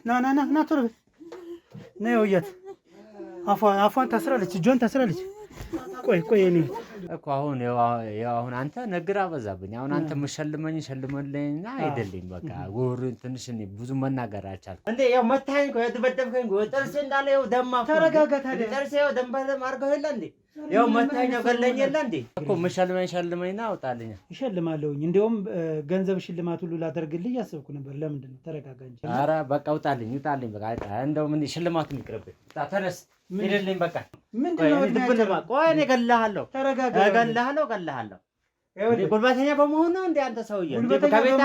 ና ቶሎ ነይ ወያት አፏን ታስራለች እጇን ታስራለች ቆይ እኔ እኮ አሁን አንተ ነግራ በዛብኝ አሁን አንተ መሸልመኝ ሸልመልኝና አይደለም በቃ ወር ትንሽ እኔ ብዙ መናገር አልቻልኩም እንዴ ያው መታኝ እኮ የተበደብከኝ እኮ ጥርሴ እንዳለ ያው ደማ ተረጋጋ ታዲያ ጥርሴ ያው ደንበለም አርገው የለ እንዴ ያው መታኝ ገለኝ የለ እንዴ እኮ መሸልመኝና አውጣልኝ ይሸልማለሁኝ እንደውም ገንዘብ ሽልማት ሁሉ ላደርግልኝ ያሰብኩ ነበር ለምንድን ነው ተረጋጋ እንጂ ኧረ በቃ ውጣልኝ በቃ እንደው ምን ሽልማቱን ይቅርብ ተነስ ይደልኝ በቃ ምንድነው ድብልማ ቆይ እኔ እገልሃለሁ ተረጋጋ እገልሃለሁ ይኸውልህ ጉልበተኛ በመሆን ነው እንዴ አንተ ሰውዬ ከቤት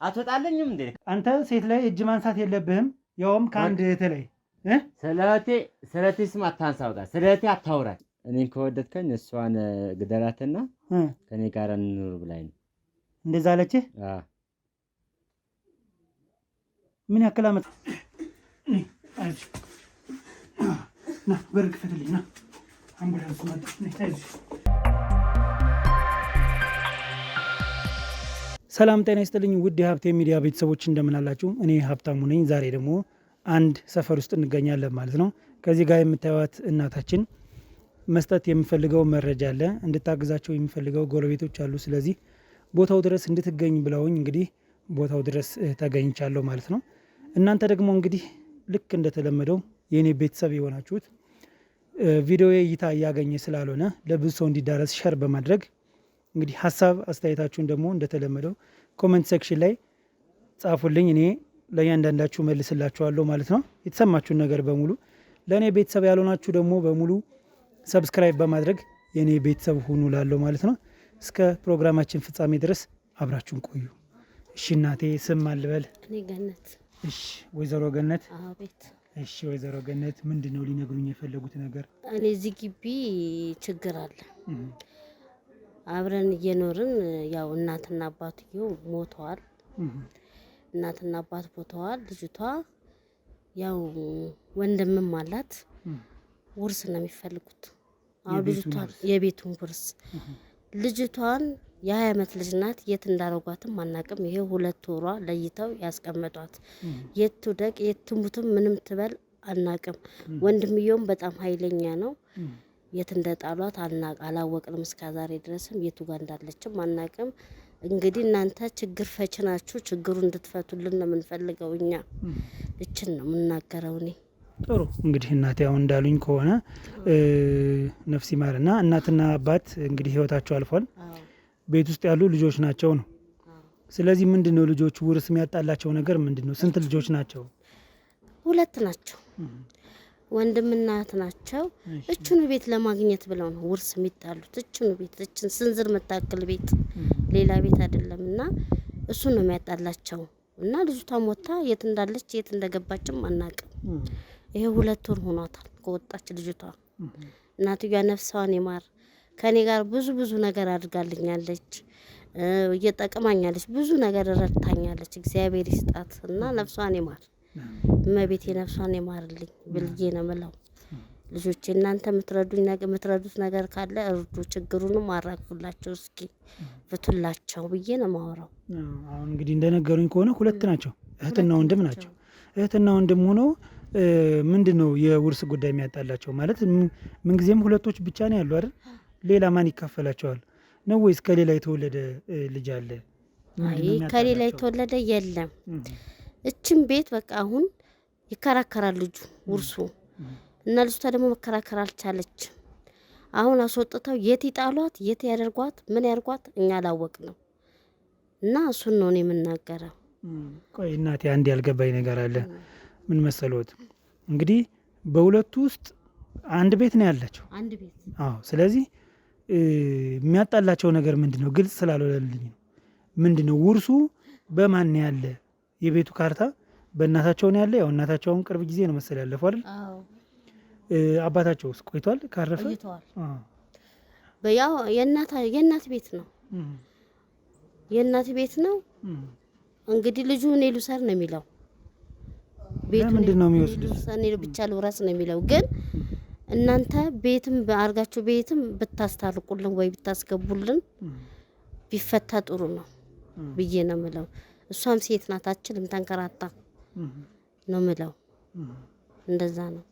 አትወጣልኝም እንዴ አንተ ሴት ላይ እጅ ማንሳት የለብህም ያውም ከአንድ የተለይ ስለቴ ስም አታንሳውጣ ስለቴ አታውራኝ እኔን ከወደድከኝ እሷን ግደላትና ከኔ ጋር እንኑር ብላኝ እንደዛ አለችህ ምን ያክል አመት ና በርግ ፈትልኝ ና አምቡላንስ መጣ ነይታይዚ ሰላም ጤና ይስጥልኝ ውድ የሀብቴ ሚዲያ ቤተሰቦች እንደምን አላችሁ እኔ ሀብታሙ ነኝ ዛሬ ደግሞ አንድ ሰፈር ውስጥ እንገኛለን ማለት ነው ከዚህ ጋር የምታዩት እናታችን መስጠት የሚፈልገው መረጃ አለ እንድታግዛቸው የሚፈልገው ጎረቤቶች አሉ ስለዚህ ቦታው ድረስ እንድትገኝ ብለውኝ እንግዲህ ቦታው ድረስ ተገኝቻለሁ ማለት ነው እናንተ ደግሞ እንግዲህ ልክ እንደተለመደው የኔ ቤተሰብ የሆናችሁት ቪዲዮ እይታ ያገኘ ስላልሆነ ለብዙ ሰው እንዲዳረስ ሼር በማድረግ እንግዲህ ሐሳብ አስተያየታችሁን ደግሞ እንደተለመደው ኮሜንት ሴክሽን ላይ ጻፉልኝ እኔ ለእያንዳንዳችሁ መልስላችኋለሁ ማለት ነው የተሰማችሁን ነገር በሙሉ ለኔ ቤተሰብ ያልሆናችሁ ደግሞ በሙሉ ሰብስክራይብ በማድረግ የኔ ቤተሰብ ሁኑ ላለው ማለት ነው እስከ ፕሮግራማችን ፍጻሜ ድረስ አብራችሁን ቆዩ እሺ እናቴ ስም አልበል እኔ ገነት እሺ ወይዘሮ ገነት አቤት እሺ ወይዘሮ ገነት ምንድነው ሊነግሩኝ የፈለጉት ነገር እኔ እዚህ ግቢ ችግር አለ አብረን እየኖርን ያው እናትና አባትየው ሞተዋል እናትና አባት ሞተዋል ልጅቷ ያው ወንድምም አላት ውርስ ነው የሚፈልጉት አው ልጅቷ የቤቱን ውርስ ልጅቷን የ20 አመት ልጅ ናት የት እንዳረጓትም አናቅም ይሄ 2 ወሯ ለይተው ያስቀመጧት የት ትደቅ የት ትሙትም ምንም ትበል አናቅም ወንድምየውም በጣም ኃይለኛ ነው የት እንደጣሏት አላወቅንም እስከዛሬ ድረስም የቱ ጋር እንዳለችም አናቅም እንግዲህ እናንተ ችግር ፈች ናችሁ ችግሩ እንድትፈቱልን ነው የምንፈልገው እኛ እችን ነው የምናገረው እኔ ጥሩ እንግዲህ እናቴ አሁን እንዳሉኝ ከሆነ ነፍስ ይማርና እናትና አባት እንግዲህ ህይወታቸው አልፏል ቤት ውስጥ ያሉ ልጆች ናቸው ነው ስለዚህ ምንድነው ልጆቹ ውርስ የሚያጣላቸው ነገር ምንድነው ስንት ልጆች ናቸው 2 ናቸው ወንድምና እናት ናቸው እቹን ቤት ለማግኘት ብለው ነው ውርስ የሚጣሉት እቹን ቤት እችን ስንዝር መታከል ቤት ሌላ ቤት አይደለምና እሱ ነው የሚያጣላቸው እና ልጅቷ ሞታ የት እንዳለች የት እንደገባችም አናቅም ይሄ 2 ወር ሆኗታል ከወጣች ልጅቷ እናትየዋ ነፍሷን ይማር ከኔ ጋር ብዙ ነገር አድርጋልኛለች እየጠቀማኛለች ብዙ ነገር ረድታኛለች እግዚአብሔር ይስጣት እና ነፍሷን ይማር እመቤቴ ነፍሷን ይማርልኝ ብልዬ ነው የምለው ልጆቼ እናንተ የምትረዱት ነገር ካለ እርዱ ችግሩንም አራግፉላቸው እስኪ ፍቱላቸው ብዬ ነው የማወራው አሁን እንግዲህ እንደነገሩኝ ከሆነ 2 ናቸው እህትና ወንድም ናቸው እህትና ወንድም ሆኖ ምንድነው የውርስ ጉዳይ የሚያጣላቸው ማለት ምን ጊዜም 2ቶች ብቻ ነው ያሉ አይደል ሌላ ማን ይካፈላቸዋል ነው ወይስ ከሌላ የተወለደ ልጅ አለ አይ ከሌላ የተወለደ የለም እቺን ቤት በቃ አሁን ይከራከራል ልጁ ውርሱ እና ልጅቷ ደግሞ መከራከር አልቻለች አሁን አስወጥተው የት ይጣሏት የት ያደርጓት ምን ያርጓት እኛ አላወቅንም እና እሱን ነው የምናገረው ቆይ እናቴ አንድ ያልገባኝ ነገር አለ ምን መሰሎት እንግዲህ በሁለቱ ውስጥ አንድ ቤት ነው ያላቸው አንድ ቤት አዎ ስለዚህ የሚያጣላቸው ነገር ምንድነው ግልጽ ስላልሆነልኝ ምንድነው ውርሱ በማን ያለ የቤቱ ካርታ በእናታቸው ነው ያለ ያው እናታቸውን ቅርብ ጊዜ ነው መሰል ያለፈው አይደል አዎ አባታቸውስ ቆይቷል ካረፈ በያው የእናት ቤት ነው የእናት ቤት ነው እንግዲህ ልጁ እኔ ልውሰድ ነው የሚለው ቤቱ ምንድነው የሚወስዱት እኔ ብቻ ልውረስ ነው የሚለው ግን እናንተ ቤትም በአርጋችሁ ቤትም ብታስታርቁልን ወይ ብታስገቡልን ቢፈታ ጥሩ ነው ብዬ ነው የምለው እሷም ሴት ናት አትችልም ተንከራታ ነው ምለው። እንደዛ ነው።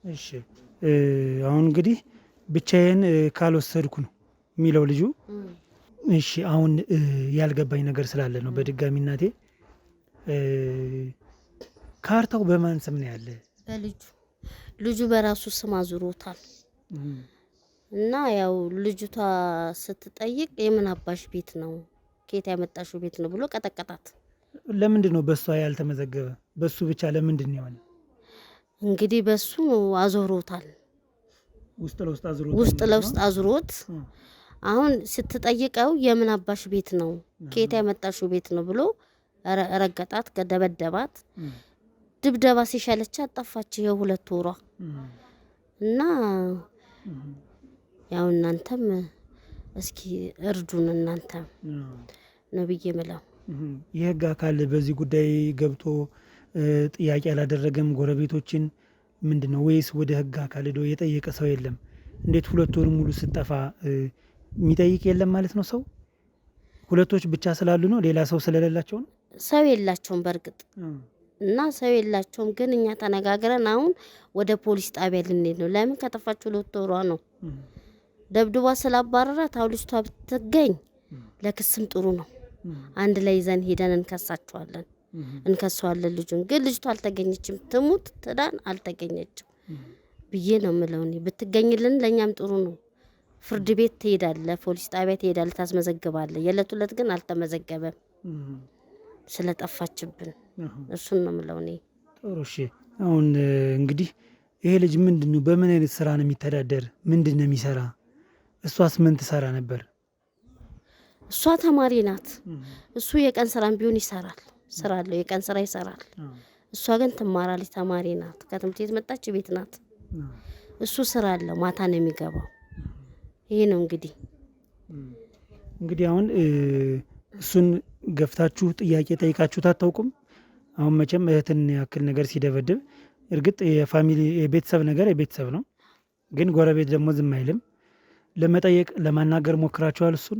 እሺ አሁን እንግዲህ ብቻዬን ካልወሰድኩ ነው የሚለው ልጁ። እሺ አሁን ያልገባኝ ነገር ስላለ ነው በድጋሚ እናቴ፣ ካርታው በማን ስም ነው ያለ? ልጁ በራሱ ስም አዙሮታል። እና ያው ልጅቷ ስትጠይቅ የምን አባሽ ቤት ነው ከየት ያመጣሽው ቤት ነው ብሎ ቀጠቀጣት። ለምንድን ነው በሷ ያልተመዘገበ? በሱ ብቻ ለምንድን ነው የሆነ? እንግዲህ በሱ አዞሮታል፣ ውስጥ ለውስጥ አዙሮት። አሁን ስትጠይቀው የምን አባሽ ቤት ነው ከየት ያመጣሽው ቤት ነው ብሎ ረገጣት፣ ደበደባት። ድብደባ ሲሻለቻት ጠፋች። ይኸው 2 ወሯ እና ያው እናንተም እስኪ እርዱን እናንተ ነው ብዬ የምለው። የህግ አካል በዚህ ጉዳይ ገብቶ ጥያቄ አላደረገም? ጎረቤቶችን ምንድነው ወይስ ወደ ህግ አካል ሄዶ የጠየቀ ሰው የለም? እንዴት 2 ወር ሙሉ ስጠፋ የሚጠይቅ የለም ማለት ነው? ሰው 2 ብቻ ስላሉ ነው? ሌላ ሰው ስለሌላቸው ነው? ሰው የላቸውም በእርግጥ እና ሰው የላቸውም። ግን እኛ ተነጋግረን አሁን ወደ ፖሊስ ጣቢያ ልንሄድ ነው። ለምን ከጠፋች 2 ወሯ ነው። ደብድባ ስላባረራት አሁን ልጅቷ ብትገኝ ለክስም ጥሩ ነው። አንድ ላይ ይዘን ሄደን እንከሰዋለን ልጁን። ግን ልጅቷ አልተገኘችም፣ ትሙት ትዳን አልተገኘችም ብዬ ነው የምለው እኔ። ብትገኝልን ለእኛም ጥሩ ነው። ፍርድ ቤት ትሄዳለህ፣ ፖሊስ ጣቢያ ትሄዳለህ፣ ታስመዘግባለህ። የዕለት ግን አልተመዘገበም ስለጠፋችብን። እሱን ነው የምለው እኔ። ጥሩ እሺ። አሁን እንግዲህ ይሄ ልጅ ምንድን ነው በምን አይነት ስራ ነው የሚተዳደር? ምንድን ነው የሚሰራ? እሷስ ምን ትሰራ ነበር? እሷ ተማሪ ናት። እሱ የቀን ስራም ቢሆን ይሰራል፣ ስራ አለው፣ የቀን ስራ ይሰራል። እሷ ግን ትማራለች፣ ተማሪ ናት። ከትምህርት ቤት መጣች፣ ቤት ናት። እሱ ስራ አለው፣ ማታ ነው የሚገባው። ይሄ ነው እንግዲህ አሁን እሱን ገፍታችሁ ጥያቄ ጠይቃችሁት አታውቁም? አሁን መቼም እህትን ያክል ነገር ሲደበድብ እርግጥ የፋሚሊ የቤተሰብ ነገር የቤተሰብ ነው፣ ግን ጎረቤት ደግሞ ዝም አይልም። ለመጠየቅ ለማናገር ሞክራችኋል? እሱን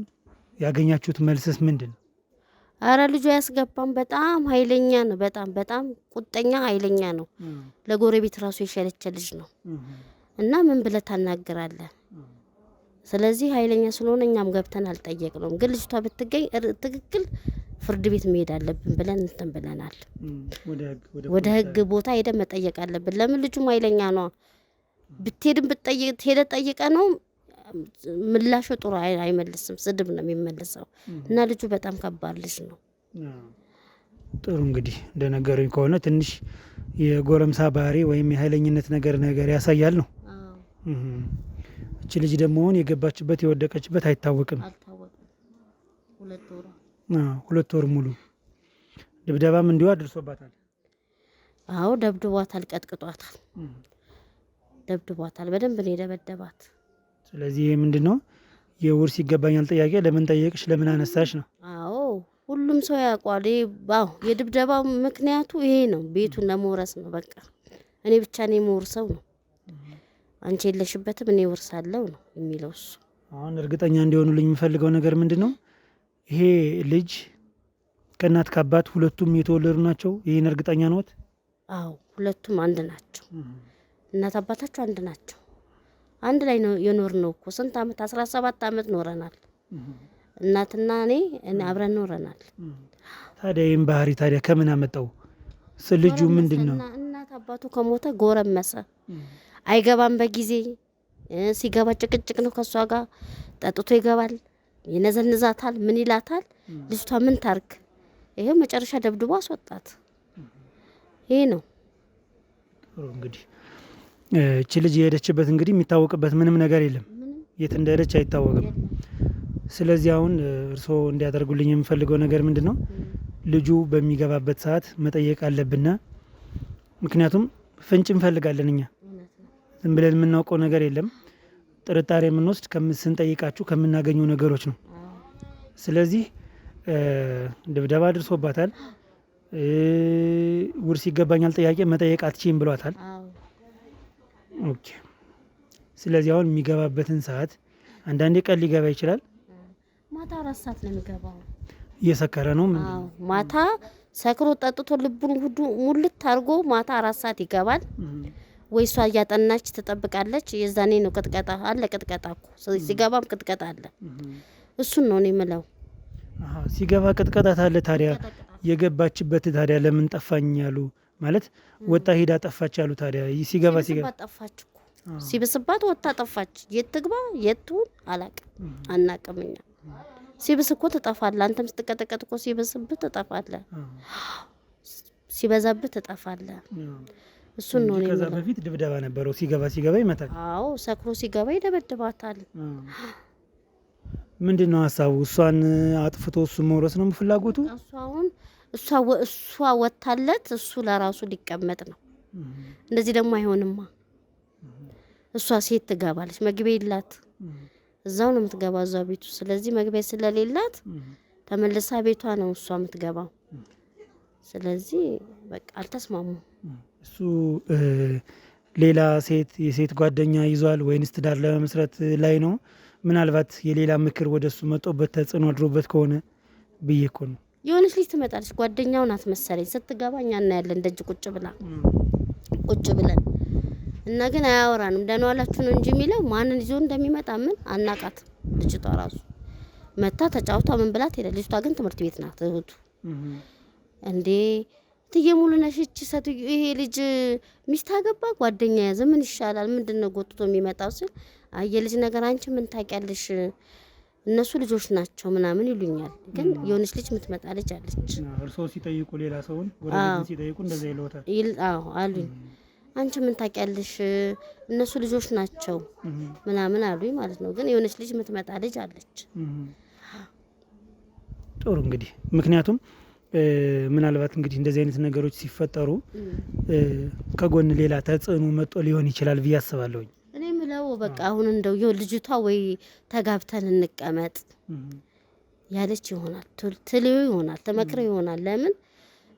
ያገኛችሁት መልስስ ምንድን ነው? አረ ልጁ አያስገባም። በጣም ኃይለኛ ነው። በጣም ቁጠኛ ኃይለኛ ነው። ለጎረቤት ራሱ የሸለቸ ልጅ ነው። እና ምን ብለህ ታናግራለህ? ስለዚህ ኃይለኛ ስለሆነ እኛም ገብተን አልጠየቅነውም። ግን ልጅቷ ብትገኝ ትክክል ፍርድ ቤት መሄድ አለብን ብለን እንትን ብለናል። ወደ ህግ ቦታ ሄደን መጠየቅ አለብን። ለምን ልጁም ኃይለኛ ነው። ብትሄድም ሄደህ ጠይቀህ ነው ምላሹ ጥሩ አይመልስም፣ ስድብ ነው የሚመልሰው። እና ልጁ በጣም ከባድ ልጅ ነው። ጥሩ እንግዲህ እንደነገሩኝ ከሆነ ትንሽ የጎረምሳ ባህሪ ወይም የኃይለኝነት ነገር ያሳያል ነው። እቺ ልጅ ደግሞ የገባችበት የወደቀችበት አይታወቅም። 2 ወር ሙሉ ድብደባም እንዲሁ አድርሶባታል። አዎ ደብድቧታል፣ ቀጥቅጧታል፣ ደብድቧታል። በደንብ ነው የደበደባት። ስለዚህ ምንድን ነው የውርስ ይገባኛል ጥያቄ ለምን ጠየቅሽ ለምን አነሳሽ ነው? አዎ ሁሉም ሰው ያውቋል። የድብደባው ምክንያቱ ይሄ ነው፣ ቤቱን ለመውረስ ነው። በቃ እኔ ብቻ ነው የምወርሰው ነው፣ አንቺ የለሽበትም እኔ ወርሳለሁ ነው የሚለው እሱ። አሁን እርግጠኛ እንዲሆኑልኝ የምፈልገው ነገር ምንድን ነው፣ ይሄ ልጅ ከእናት ከአባት ሁለቱም የተወለዱ ናቸው? ይህን እርግጠኛ ነዎት? አዎ ሁለቱም አንድ ናቸው። እናት አባታቸው አንድ ናቸው። አንድ ላይ ነው የኖርነው እኮ ስንት ዓመት 17 ዓመት ኖረናል። እናትና እኔ አብረን ኖረናል። ታዲያ ይህን ባህሪ ታዲያ ከምን አመጣው? ልጁ ምንድን ነው? እናት አባቱ ከሞተ ጎረመሰ፣ አይገባም በጊዜ። ሲገባ ጭቅጭቅ ነው ከሷ ጋር። ጠጥቶ ይገባል፣ ይነዘንዛታል፣ ምን ይላታል። ልጅቷ ምን ታርግ? ይሄው መጨረሻ ደብድቦ አስወጣት። ይሄ ነው እንግዲህ እቺ ልጅ የሄደችበት እንግዲህ የሚታወቅበት ምንም ነገር የለም። የት እንደሄደች አይታወቅም። ስለዚህ አሁን እርስዎ እንዲያደርጉልኝ የምፈልገው ነገር ምንድን ነው፣ ልጁ በሚገባበት ሰዓት መጠየቅ አለብና፣ ምክንያቱም ፍንጭ እንፈልጋለን እኛ። ዝም ብለን የምናውቀው ነገር የለም። ጥርጣሬ የምንወስድ ስንጠይቃችሁ ከምናገኘው ነገሮች ነው። ስለዚህ ድብደባ አድርሶባታል፣ ውርስ ይገባኛል ጥያቄ መጠየቅ አትችይም ብሏታል። ኦኬ። ስለዚህ አሁን የሚገባበትን ሰዓት አንዳንዴ ቀን ሊገባ ይችላል። ማታ 4 ሰዓት ነው የሚገባው። እየሰከረ ነው። አዎ ማታ ሰክሮ ጠጥቶ ልቡን ሁሉ ሙልት አድርጎ ማታ 4 ሰዓት ይገባል። ወይ እሷ እያጠናች ትጠብቃለች። የዛኔ ነው ቅጥቀጣ አለ። ቅጥቀጣ እኮ ሲገባም ቅጥቀጣ አለ። እሱን ነው እኔ የምለው። ሲገባ ቅጥቀጣ አለ። ታዲያ የገባችበት ታዲያ ለምን ጠፋኝ ያሉ ማለት ወጣ ሄዳ ጠፋች ያሉ። ታዲያ ሲገባ ጠፋች እኮ ሲብስባት ወጣ ጠፋች። የት ትግባ የት ትሁን አላቅም አናቅም እኛ። ሲብስ እኮ ትጠፋለህ። አንተም ስትቀጠቀጥ እኮ ሲብስብህ ትጠፋለህ፣ ሲበዛብህ ትጠፋለህ። እሱን ነው። ከዛ በፊት ድብደባ ነበረው። ሲገባ ይመታል። አዎ ሰክሮ ሲገባ ይደበድባታል። ምንድነው ሀሳቡ? እሷን አጥፍቶ እሱ መውረስ ነው ፍላጎቱ። እሱ አሁን እሷ ወታለት እሱ ለራሱ ሊቀመጥ ነው። እንደዚህ ደግሞ አይሆንማ። እሷ ሴት ትገባለች፣ መግቢያ የላት። እዛው ነው የምትገባው እዛው ቤቱ። ስለዚህ መግቢያ ስለሌላት ተመልሳ ቤቷ ነው እሷ የምትገባው። ስለዚህ በቃ አልተስማሙም። እሱ ሌላ የሴት ጓደኛ ይዟል ወይንስ ትዳር ለመመስረት ላይ ነው? ምናልባት የሌላ ምክር ወደሱ መጦበት ተጽዕኖ አድሮበት ከሆነ ብዬ እኮ ነው። የሆነች ልጅ ትመጣለች፣ ጓደኛው ናት መሰለኝ። ስትገባ እኛ እናያለን ደጅ ቁጭ ብለን እና ግን አያወራንም። ደህና ዋላችሁ ነው እንጂ የሚለው ማንን ይዞ እንደሚመጣ ምን አናቃት። ልጅቷ ራሱ መታ ተጫውታ ምን ብላት ሄደ። ልጅቷ ግን ትምህርት ቤት ናት እህቱ። እንዴ ትየሙሉ ነሽች ሰትዩ ይሄ ልጅ ሚስት አገባ ጓደኛ ያዘ ምን ይሻላል? ምንድነው ጎትቶ የሚመጣው ሲል አየ ልጅ ነገር አንቺ ምን ታውቂያለሽ? እነሱ ልጆች ናቸው ምናምን ይሉኛል። ግን የሆነች ልጅ የምትመጣ ልጅ አለች። እርሶ ሲጠይቁ ሌላ ሰውን ወደ ልጅ ሲጠይቁ እንደዛ ይለውታል። አዎ አሉኝ። አንቺ ምን ታውቂያለሽ? እነሱ ልጆች ናቸው ምናምን አሉኝ ማለት ነው። ግን የሆነች ልጅ የምትመጣ ልጅ አለች። ጥሩ እንግዲህ ምክንያቱም ምናልባት እንግዲህ እንደዚህ አይነት ነገሮች ሲፈጠሩ ከጎን ሌላ ተጽዕኖ መጥቶ ሊሆን ይችላል ብዬ አስባለሁኝ። እኔ ምለው በቃ አሁን እንደው ልጅቷ ወይ ተጋብተን እንቀመጥ ያለች ይሆናል፣ ትልዩ ይሆናል፣ ተመክረው ይሆናል። ለምን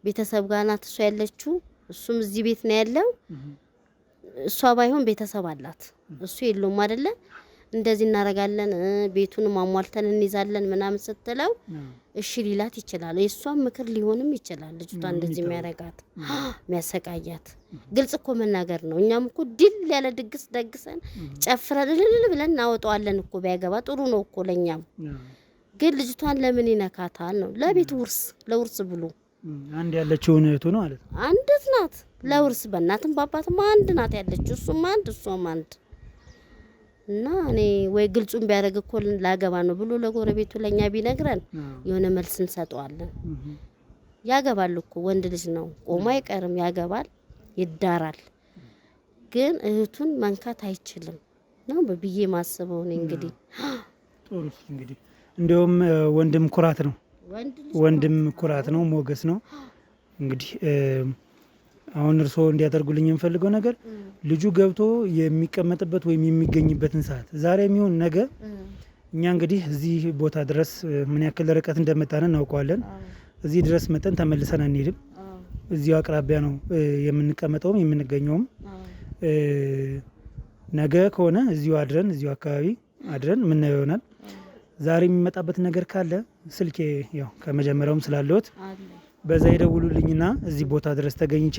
ቤተሰብ ጋር ናት እሷ ያለችው፣ እሱም እዚህ ቤት ነው ያለው። እሷ ባይሆን ቤተሰብ አላት፣ እሱ የለውም አይደለ? እንደዚህ እናረጋለን ቤቱን ማሟልተን እንይዛለን ምናምን ስትለው እሺ ሊላት ይችላል። የሷም ምክር ሊሆንም ይችላል። ልጅቷ እንደዚህ የሚያረጋት የሚያሰቃያት ግልጽ እኮ መናገር ነው። እኛም እኮ ድል ያለ ድግስ ደግሰን ጨፍረን እልል ብለን እናወጣዋለን እኮ። ቢያገባ ጥሩ ነው እኮ ለኛም። ግን ልጅቷን ለምን ይነካታል ነው? ለቤት ለውርስ ብሎ አንድ ያለችው እህቱ ነው ማለት ነው። አንድት ናት ለውርስ በእናትም በአባትም አንድ ናት ያለችው። እሱም አንድ እሷም አንድ እና እኔ ወይ ግልጹን ቢያደርግ እኮ ላገባ ነው ብሎ ለጎረቤቱ ለኛ ቢነግረን የሆነ መልስ እንሰጠዋለን። ያገባል እኮ ወንድ ልጅ ነው፣ ቆሞ አይቀርም፣ ያገባል፣ ይዳራል። ግን እህቱን መንካት አይችልም ነው በብዬ ማስበው ነው። እንግዲህ ጥሩ እንግዲህ እንደውም ወንድም ኩራት ነው፣ ወንድም ኩራት ነው፣ ሞገስ ነው። እንግዲህ አሁን እርሶ እንዲያደርጉልኝ የምፈልገው ነገር ልጁ ገብቶ የሚቀመጥበት ወይም የሚገኝበትን ሰዓት ዛሬ የሚሆን ነገ እኛ እንግዲህ እዚህ ቦታ ድረስ ምን ያክል ርቀት እንደመጣን እናውቀዋለን። እዚህ ድረስ መጠን ተመልሰን አንሄድም። እዚሁ አቅራቢያ ነው የምንቀመጠውም የምንገኘውም። ነገ ከሆነ እዚሁ አድረን እዚሁ አካባቢ አድረን ምናየው ይሆናል። ዛሬ የሚመጣበት ነገር ካለ ስልኬ ያው ከመጀመሪያውም ስላለሁት በዛ ይደውሉልኝና እዚህ ቦታ ድረስ ተገኝቼ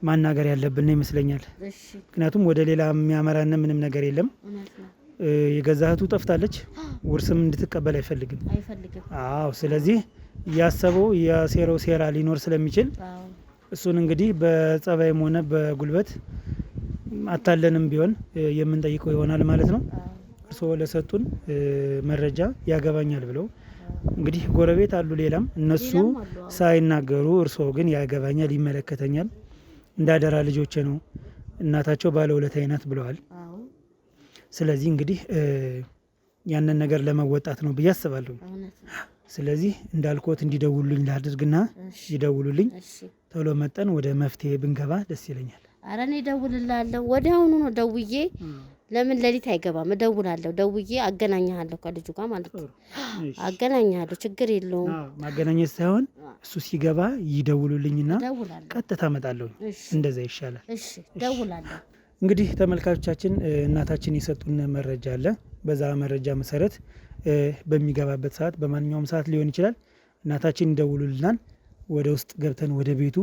ማናገር ያለብን ይመስለኛል። ምክንያቱም ወደ ሌላ የሚያመራን ምንም ነገር የለም። የገዛህቱ ጠፍታለች፣ ውርስም እንድትቀበል አይፈልግም። አዎ፣ ስለዚህ ያሰበው ያሴረው ሴራ ሊኖር ስለሚችል እሱን እንግዲህ በጸባይም ሆነ በጉልበት አታለንም ቢሆን የምንጠይቀው ይሆናል ማለት ነው። እርስዎ ለሰጡን መረጃ ያገባኛል ብለው እንግዲህ ጎረቤት አሉ ሌላም እነሱ ሳይናገሩ እርስዎ ግን ያገባኛል፣ ይመለከተኛል፣ እንዳደራ ልጆቼ ነው፣ እናታቸው ባለውለታዬ ናት ብለዋል። ስለዚህ እንግዲህ ያንን ነገር ለመወጣት ነው ብዬ አስባለሁ። ስለዚህ እንዳልኮት እንዲደውሉልኝ ላድርግና ይደውሉልኝ፣ ቶሎ መጠን ወደ መፍትሄ ብንገባ ደስ ይለኛል። አረ እኔ እደውልልሃለሁ፣ ወዲያውኑ ነው ደውዬ። ለምን ሌሊት አይገባም? እደውላለሁ፣ ደውዬ አገናኛለሁ ከልጁ ጋር ማለት ነው። አገናኛለሁ፣ ችግር የለውም። ማገናኘት ሳይሆን እሱ ሲገባ ይደውሉልኝና ቀጥታ እመጣለሁ። እንደዛ ይሻላል። እሺ፣ እደውላለሁ። እንግዲህ ተመልካቾቻችን እናታችን የሰጡን መረጃ አለ። በዛ መረጃ መሰረት በሚገባበት ሰዓት በማንኛውም ሰዓት ሊሆን ይችላል እናታችን ይደውሉልናል። ወደ ውስጥ ገብተን ወደ ቤቱ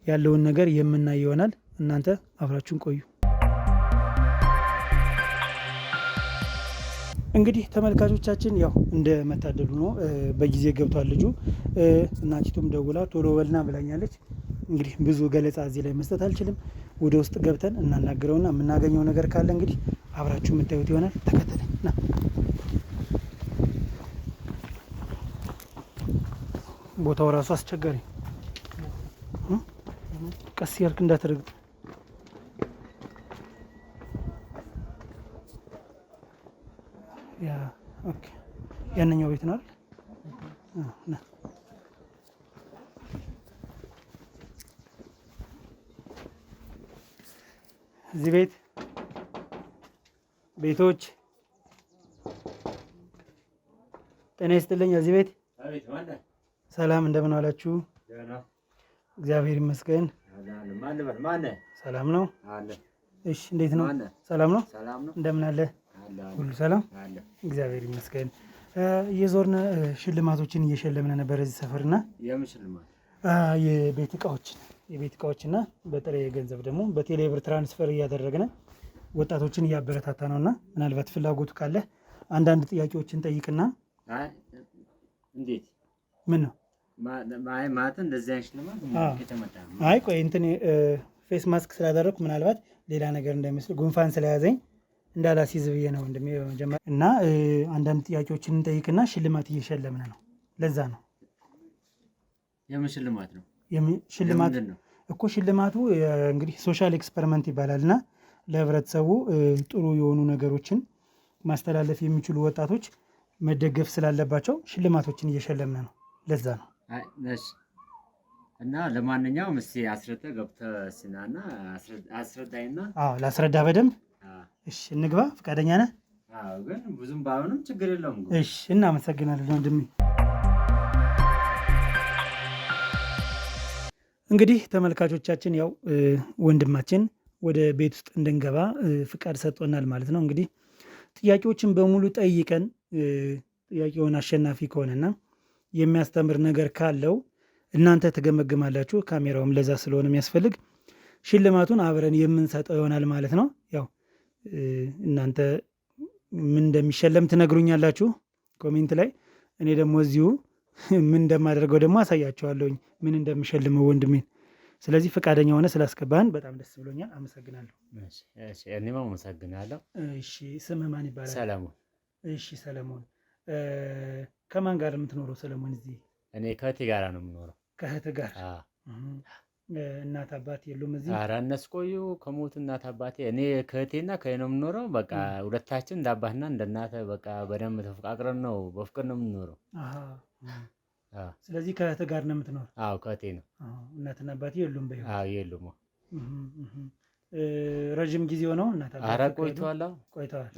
ያለውን ነገር የምናይ ይሆናል። እናንተ አብራችሁን ቆዩ። እንግዲህ ተመልካቾቻችን ያው እንደ መታደሉ ነው፣ በጊዜ ገብቷል ልጁ። እናቲቱም ደውላ ቶሎ በልና ብላኛለች። እንግዲህ ብዙ ገለጻ እዚህ ላይ መስጠት አልችልም። ወደ ውስጥ ገብተን እናናግረውና የምናገኘው ነገር ካለ እንግዲህ አብራችሁ የምታዩት ይሆናል። ተከተለኝ ና። ቦታው ራሱ አስቸጋሪ፣ ቀስ ያልክ እንዳትረግጥ። ያንኛው ቤት ነው አይደል? እዚህ ቤቶች ጤና ይስጥልኝ። እዚህ ቤት ሰላም፣ እንደምን ዋላችሁ? እግዚአብሔር ይመስገን። ሰላም ነው? እሺ፣ እንዴት ነው? ሰላም ነው? እንደምን አለ? ሁሉ ሰላም? እግዚአብሔር ይመስገን። እየዞርን ሽልማቶችን እየሸለምን ነበር እዚህ ሰፈርና የቤት እቃዎችና በተለይ ገንዘብ ደግሞ በቴሌብር ትራንስፈር እያደረግን ወጣቶችን እያበረታታ ነውና ምናልባት ፍላጎቱ ካለ አንዳንድ ጥያቄዎችን ጠይቅና። እንዴት ምን ነው ማለት እንደዚህ አይነት ሽልማት ከተመጣ? አይ ቆይ እንትን ፌስ ማስክ ስላደረኩ ምናልባት ሌላ ነገር እንዳይመስል ጉንፋን ስለያዘኝ እንዳላሲዝ ብዬ ነው ወንድሜ በመጀመሪያ። እና አንዳንድ ጥያቄዎችን እንጠይቅና ሽልማት እየሸለምን ነው። ለዛ ነው። የምን ሽልማት ነው? ሽልማት እኮ ሽልማቱ እንግዲህ ሶሻል ኤክስፐሪመንት ይባላል እና ለህብረተሰቡ ጥሩ የሆኑ ነገሮችን ማስተላለፍ የሚችሉ ወጣቶች መደገፍ ስላለባቸው ሽልማቶችን እየሸለምን ነው። ለዛ ነው። እና ለማንኛውም እስኪ አስረዳ ገብተህ ሲናና አስረዳይና። ላስረዳ በደንብ። እሺ እንግባ። ፈቃደኛ ነህ? ግን ብዙም ባይሆንም ችግር የለውም። እሺ እናመሰግናለን ወንድሜ። እንግዲህ ተመልካቾቻችን ያው ወንድማችን ወደ ቤት ውስጥ እንድንገባ ፍቃድ ሰጥቶናል ማለት ነው። እንግዲህ ጥያቄዎችን በሙሉ ጠይቀን ጥያቄውን አሸናፊ ከሆነና የሚያስተምር ነገር ካለው እናንተ ትገመግማላችሁ። ካሜራውም ለዛ ስለሆነ የሚያስፈልግ ሽልማቱን አብረን የምንሰጠው ይሆናል ማለት ነው። ያው እናንተ ምን እንደሚሸለም ትነግሩኛላችሁ ኮሜንት ላይ። እኔ ደግሞ እዚሁ ምን እንደማደርገው ደግሞ አሳያቸዋለሁኝ ምን እንደምሸልመው ወንድሜን። ስለዚህ ፈቃደኛ ሆነ ስላስገባህን በጣም ደስ ብሎኛል። አመሰግናለሁ። እኔም አመሰግናለሁ። እሺ ስምህ ማን ይባላል? ሰለሞን። እሺ ሰለሞን፣ ከማን ጋር የምትኖረው ሰለሞን? እዚህ እኔ ከእህቴ ጋር ነው የምኖረው። ከእህት ጋር? እናት አባት የሉም እዚህ? ኧረ እነሱ ቆዩ ከሞቱ እናት አባቴ። እኔ ከእህቴና ከእኔ ነው የምኖረው። በቃ ሁለታችን እንደ አባትና እንደ እናት በቃ በደንብ ተፈቃቅረን ነው በፍቅር ነው የምንኖረው። ስለዚህ ከእህት ጋር ነው የምትኖር? አዎ ከእህቴ ነው። እናትና አባቴ የሉም በይሆን? አዎ የሉም። ረዥም ጊዜ ሆነው እናት አባት? ኧረ ቆይተዋል። ቆይተዋል።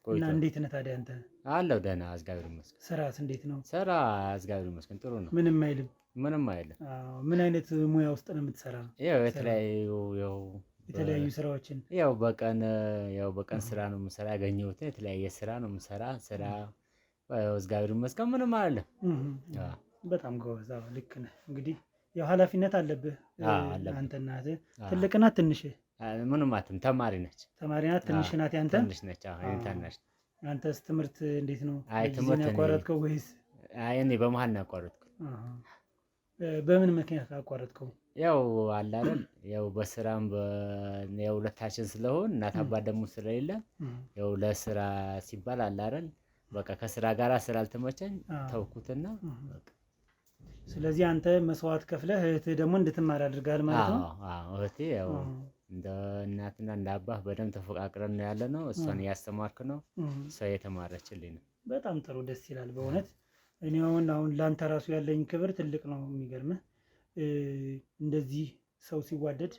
እና እንዴት ነህ ታዲያ አንተ? አለሁ ደህና እግዚአብሔር ይመስገን። ስራስ እንዴት ነው? ስራ እግዚአብሔር ይመስገን ጥሩ ነው። ምንም አይልም? ምንም አይልም። ምን አይነት ሙያ ውስጥ ነው የምትሰራ? ያው የተለያዩ ስራዎችን ያው በቀን ስራ ነው የምሰራ። ያገኘሁትን የተለያየ ስራ ነው የምሰራ። ስራ እግዚአብሔር ይመስገን ምንም አይደለም። በጣም ጎበዝ። ልክ ነህ። እንግዲህ ያው ኃላፊነት አለብህ አንተ። እናትህ ትልቅ ናት ትንሽ? ምንም አትም ተማሪ ነች። ተማሪ ናት? ትንሽ ናት ያንተ? ትንሽ ነች። አዎ ታናሽ። አንተስ ትምህርት እንዴት ነው? አይ ትምህርት ያቋረጥከው ወይስ? አይ እኔ በመሀል ነው ያቋረጥኩት። በምን ምክንያት አቋረጥከው? ያው አለ አይደል ያው በስራም ያው ሁለታችን ስለሆን እናት አባት ደግሞ ስለሌለ ያው ለስራ ሲባል አለ አይደል በቃ ከስራ ጋር ስላልተመቸኝ ተውኩትና በቃ። ስለዚህ አንተ መስዋዕት ከፍለህ እህትህ ደግሞ እንድትማር አድርጋል ማለት ነው? አዎ እህቴ ያው እንደ እናትና እንደ አባት በደንብ ተፈቃቅረን ነው ያለ ነው። እሷን እያስተማርክ ነው፣ እሷ እየተማረችልኝ ነው። በጣም ጥሩ ደስ ይላል በእውነት። እኔ አሁን ለአንተ ራሱ ያለኝ ክብር ትልቅ ነው። የሚገርምህ እንደዚህ ሰው ሲዋደድ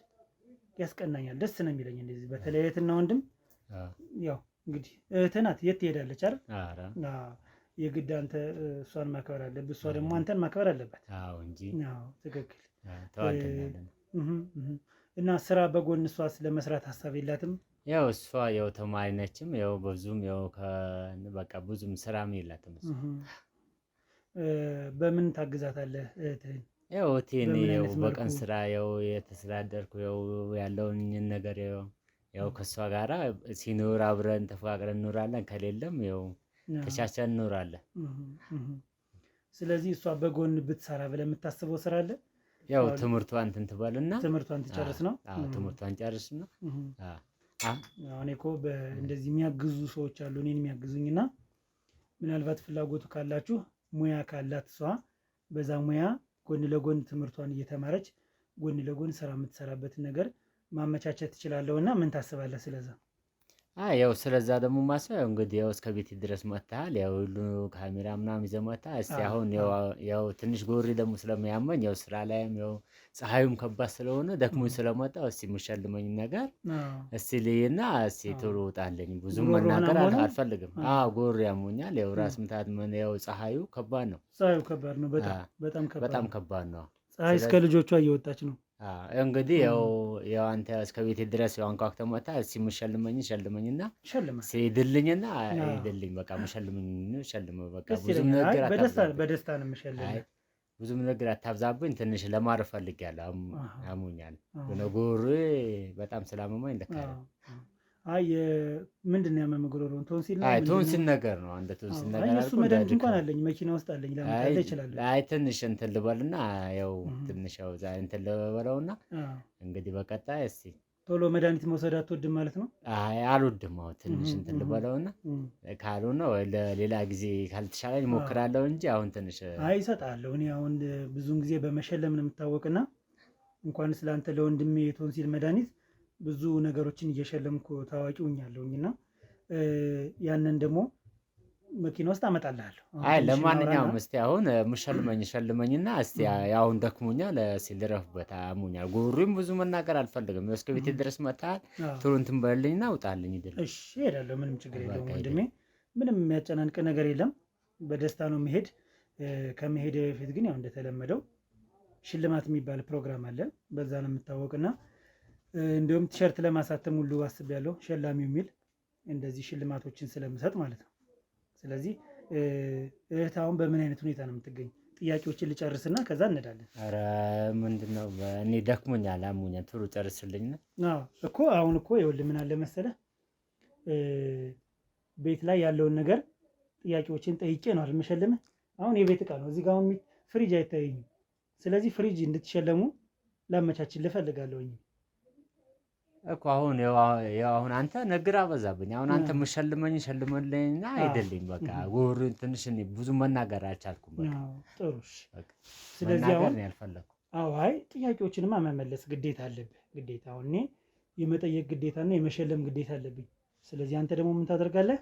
ያስቀናኛል፣ ደስ ነው የሚለኝ እንደዚህ። በተለይ እህትና ወንድም ያው እንግዲህ እህትህ ናት፣ የት ትሄዳለች አይደል? የግድ አንተ እሷን ማክበር አለብህ፣ እሷ ደግሞ አንተን ማክበር አለባት። አዎ እንጂ አዎ ትክክል ተዋደናለን። እና ስራ በጎን እሷ ስለመስራት ሀሳብ የላትም? ያው እሷ ያው ተማሪ ነችም ያው ብዙም ያው በቃ ብዙም ስራም የላትም እሷ። በምን ታግዛታለህ እህትህን? ያው እህቴን በምን ያው አይነት በቀን መልኩ? ስራ ያው የተስተዳደርኩ ያለውን ነገር ያው ከእሷ ጋራ ሲኖር አብረን ተፈቃቅረን እንኖራለን። ከሌለም ያው ተቻችለን እንኖራለን። ስለዚህ እሷ በጎን ብትሰራ ብለህ የምታስበው ስራ አለ? ያው ትምህርቷን እንትን ትበልና ትምህርቷን ትጨርስ ነው? ትምህርቷን ጨርስ ነው። እኔ እኮ እንደዚህ የሚያግዙ ሰዎች አሉ እኔን የሚያግዙኝ እና ምናልባት ፍላጎቱ ካላችሁ ሙያ ካላት እሷ በዛ ሙያ ጎን ለጎን ትምህርቷን እየተማረች ጎን ለጎን ስራ የምትሰራበትን ነገር ማመቻቸት ትችላለህ። እና ምን ታስባለህ ስለዛ? ያው ስለዛ ደግሞ ማሰብ ያው እንግዲህ ያው እስከ ቤት ድረስ መጥተሃል። ያው ሁሉ ካሜራ ምናምን ይዘህ መጥተሃል። እስቲ አሁን ያው ትንሽ ጎሪ ደግሞ ስለሚያመኝ ያው ስራ ላይም ያው ፀሐዩም ከባድ ስለሆነ ደክሞኝ ስለመጣሁ እስቲ የምሸልመኝ ነገር እስቲ ልይና እስቲ ቶሎ ውጣልኝ። ብዙም መናገር አልፈልግም። ጎሪ ያሞኛል። ያው ራስ ምታት ያው ፀሐዩ ከባድ ነው። ፀሐዩ ከባድ ነው። በጣም ከባድ ነው። ፀሐይ እስከ ልጆቿ እየወጣች ነው። እንግዲህ ያው አንተ እስከ ቤት ድረስ ያው አንኳኩተህ መጥተህ እስቲ ሸልመኝና ሲድልኝና ይድልኝ በቃ ሸልመኝ በቃ ብዙም ነገር በደስታ ነው የምሸልመው። ብዙም ነገር አታብዛብኝ። ትንሽ ለማረፍ ፈልጌያለሁ። አሞኛል። ጉሮሮ በጣም ስላመመኝ ልካለ ምንድን ነው ያመመህ? ጉሮሮን ቶንሲል ነው? ቶንሲል ነገር ነው። አንደ ቶንሲል ነገር አልኩ። እሱ መድኃኒት እንኳን አለኝ መኪና ውስጥ አለኝ። ለምን ይችላል? ትንሽ እንትን ልበልና ያው ትንሽ ያው ዛሬ እንትን ልበለውና እንግዲህ በቀጣይ እስቲ ቶሎ መድኃኒት መውሰድ አትወድም ማለት ነው? አልወድም። ትንሽ እንትን ልበለውና ካልሆነ ለሌላ ጊዜ ካልተሻለኝ እሞክራለሁ እንጂ አሁን ትንሽ እሰጥሃለሁ። እኔ አሁን ብዙውን ጊዜ በመሸለም ነው የምታወቅና እንኳን ስለአንተ ለወንድሜ የቶንሲል መድኃኒት ብዙ ነገሮችን እየሸለምኩ ታዋቂ ሆኛለሁኝ እና ያንን ደግሞ መኪና ውስጥ አመጣልሃለሁ። ለማንኛውም እስቲ አሁን ሸልመኝና እስቲ አሁን ደክሞኛል፣ እስቲ ልረፍበት፣ አሞኛል። ጉሮሮዬም ብዙ መናገር አልፈልግም። እስከ ቤቴ ድረስ መጥተሃል፣ ቶሎ እንትን በልልኝና ውጣልኝ። እሺ እሄዳለሁ። ምንም ችግር የለውም ወንድሜ፣ ምንም የሚያጨናንቅ ነገር የለም። በደስታ ነው መሄድ። ከመሄድ በፊት ግን ያው እንደተለመደው ሽልማት የሚባል ፕሮግራም አለ። በዛ ነው የምታወቅና እንዲሁም ቲሸርት ለማሳተም ሁሉ አስቤያለሁ። ሸላሚው የሚል እንደዚህ ሽልማቶችን ስለምሰጥ ማለት ነው። ስለዚህ እህት አሁን በምን አይነት ሁኔታ ነው የምትገኝ? ጥያቄዎችን ልጨርስና ከዛ እንሄዳለን። ኧረ ምንድነው እኔ ደክሞኛል፣ አሞኛል። ቶሎ ጨርስልኝ እኮ አሁን እኮ ይኸውልህ ምን አለ መሰለህ ቤት ላይ ያለውን ነገር ጥያቄዎችን ጠይቄ ነው የምሸልምህ። አሁን የቤት ዕቃ ነው እዚህ ጋር አሁን ፍሪጅ አይታየኝም። ስለዚህ ፍሪጅ እንድትሸለሙ ላመቻችን ልፈልጋለሁኝ እኮ አሁን አንተ ነገር አበዛብኝ። አሁን አንተ ሸልመኝና አይደልኝ በቃ ጉሮሮ ትንሽ ብዙ መናገር አልቻልኩም። በቃ ጥሩ። ስለዚህ አሁን ያልፈለኩ ጥያቄዎችንማ መመለስ ግዴታ አለብህ። ግዴታ አሁን እኔ የመጠየቅ ግዴታና የመሸለም ግዴታ አለብኝ። ስለዚህ አንተ ደግሞ ምን ታደርጋለህ?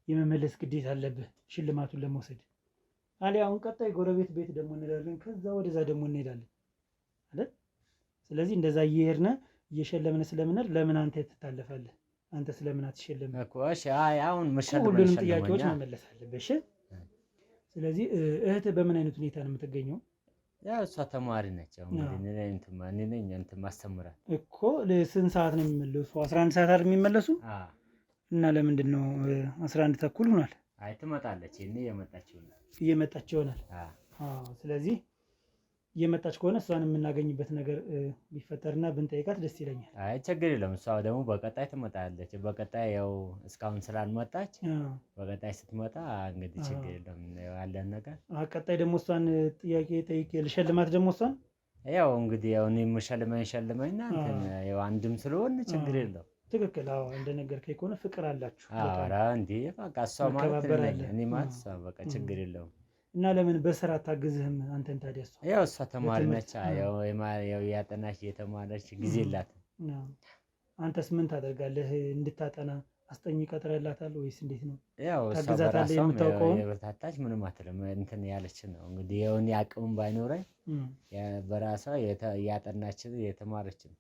የመመለስ ግዴታ አለብህ ሽልማቱን ለመውሰድ። አሁን ቀጣይ ጎረቤት ቤት ደግሞ እንሄዳለን፣ ከዛ ወደዛ ደግሞ እንሄዳለን አይደል? ስለዚህ እንደዛ እየሄድን እየሸለምን ስለምንል ለምን አንተ ትታለፋለህ? አንተ ስለምን አትሸለምም እኮ? እሺ አሁን ሁሉንም ጥያቄዎች መመለስ አለብህ። ስለዚህ እህትህ በምን አይነት ሁኔታ ነው የምትገኘው? ያው እሷ ተማሪ ነች። እኔ ነኝ እንትን ማስተምራት እኮ። ስንት ሰዓት ነው የሚመለሱ? 11 ሰዓት አይደል የሚመለሱ? እና ለምንድን ነው 11 ተኩል ሆኗል? ትመጣለች። እየመጣች ይሆናል። ስለዚህ እየመጣች ከሆነ እሷን የምናገኝበት ነገር ቢፈጠርና ብንጠይቃት ደስ ይለኛል። ችግር የለም። እሷ ደግሞ በቀጣይ ትመጣለች። በቀጣይ ያው እስካሁን ስላልመጣች በቀጣይ ስትመጣ እንግዲህ ችግር የለም ያለን ነገር። ቀጣይ ደግሞ እሷን ጥያቄ ጠይቄ ልሸልማት ደግሞ እሷን ያው እንግዲህ ያው እኔም ሸልመኝና ያው አንድም ስለሆነ ችግር የለም። ትክክል። እንደነገርከኝ ከሆነ ፍቅር አላችሁ። እንዴ በቃ እሷ ማለት እኔ ማለት እሷ በቃ ችግር የለውም። እና ለምን በስራ አታግዝህም አንተን ታዲያ? ያው እሷ ተማሪ ነች። ያው ያጠናች የተማረች ጊዜ የላትም። አንተስ ምን ታደርጋለህ? እንድታጠና አስጠኝ ቀጥረላታል ወይስ እንዴት ነው? ያው እሷ በራሷ የበረታታች ምንም አትልም። እንትን ያለች ነው እንግዲህ ያው እኔ አቅምም ባይኖረኝ በራሷ ያጠናች የተማረች ነው።